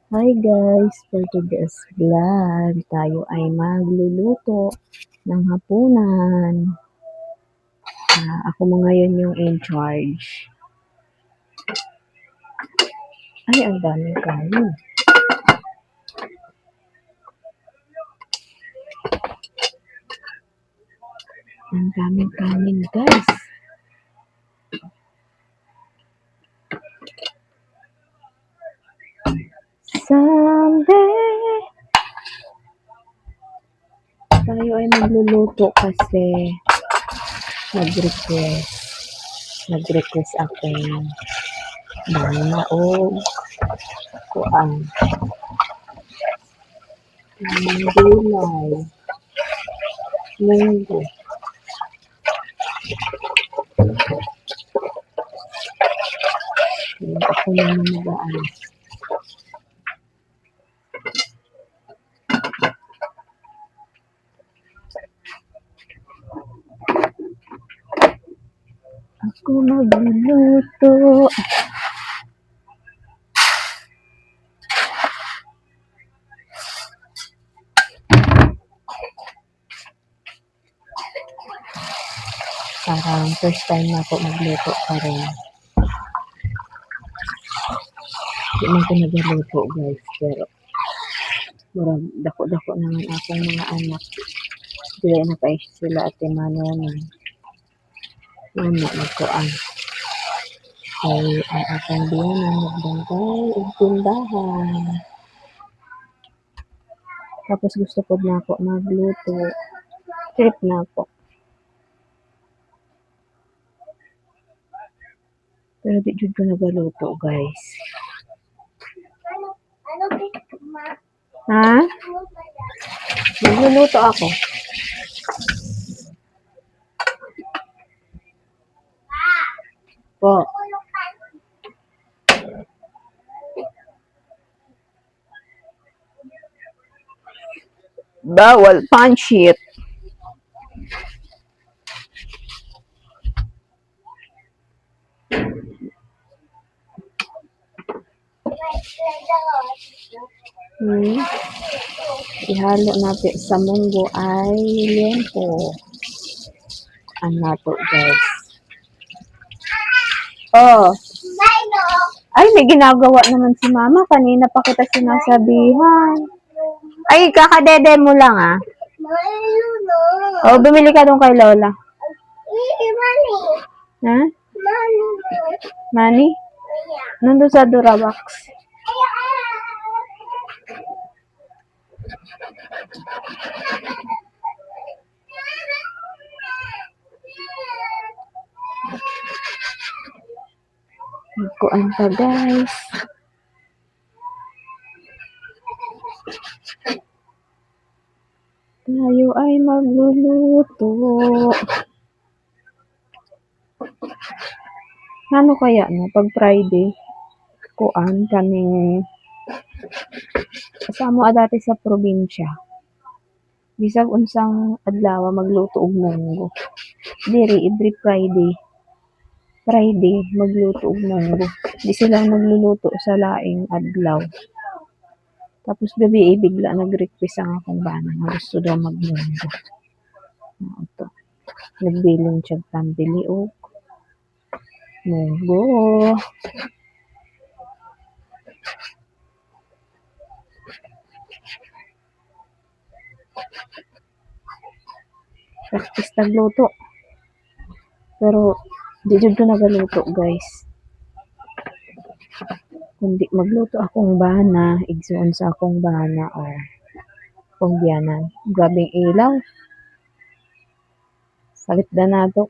Hi guys, for today's vlog, tayo ay magluluto ng hapunan. Ako mo ngayon yung in charge. Ay, ang daming kanin. Ang daming kanin guys. Someday, tayo ay magluluto kasi nag-request. Nag-request akong bana o kuang. Gulay. Munggo. Ako na namagaan. Ako magluluto. Parang first time na ako magluto pa rin. Hindi man ko nagluto guys, pero murag dako-dako naman akong mga anak. Dili na pa sila at manunan. Muna magkuan. Ay ang akong biyanan nagbantay og tindahan. Tapos gusto ko na ako magluto. Trip na ako. Pero di jud ko nagaluto guys. Ha? Magluluto ako. Po. Bawal pansit. Ihalo natin sa munggo ay liempo. Ano to guys? Oh. Ay, may ginagawa naman si mama. Kanina pa kita sinasabihan. Ay, kakadede mo lang ah. Oh, bumili ka doon kay Lola. Ha? Money? Nandun sa Durabox. Magkuan pa guys. Tayo ay magluluto. Ano kaya no? Pag Friday, kuan kaning kasama dati sa probinsya. Bisag unsang adlaw magluto og munggo. Diri every Friday magluto og munggo. Di sila nagluluto sa laing adlaw. Tapos gabi bigla nag-request ang akong bana nga gusto daw magmunggo. Ito. Nagbiling siya pambili og munggo. Practice nagluto. Pero di jud ko nagaluto guys. Kundi magluto akong bana, igsuon sa akong bana or kung biyanan. Grabing ilaw. Salit na nato.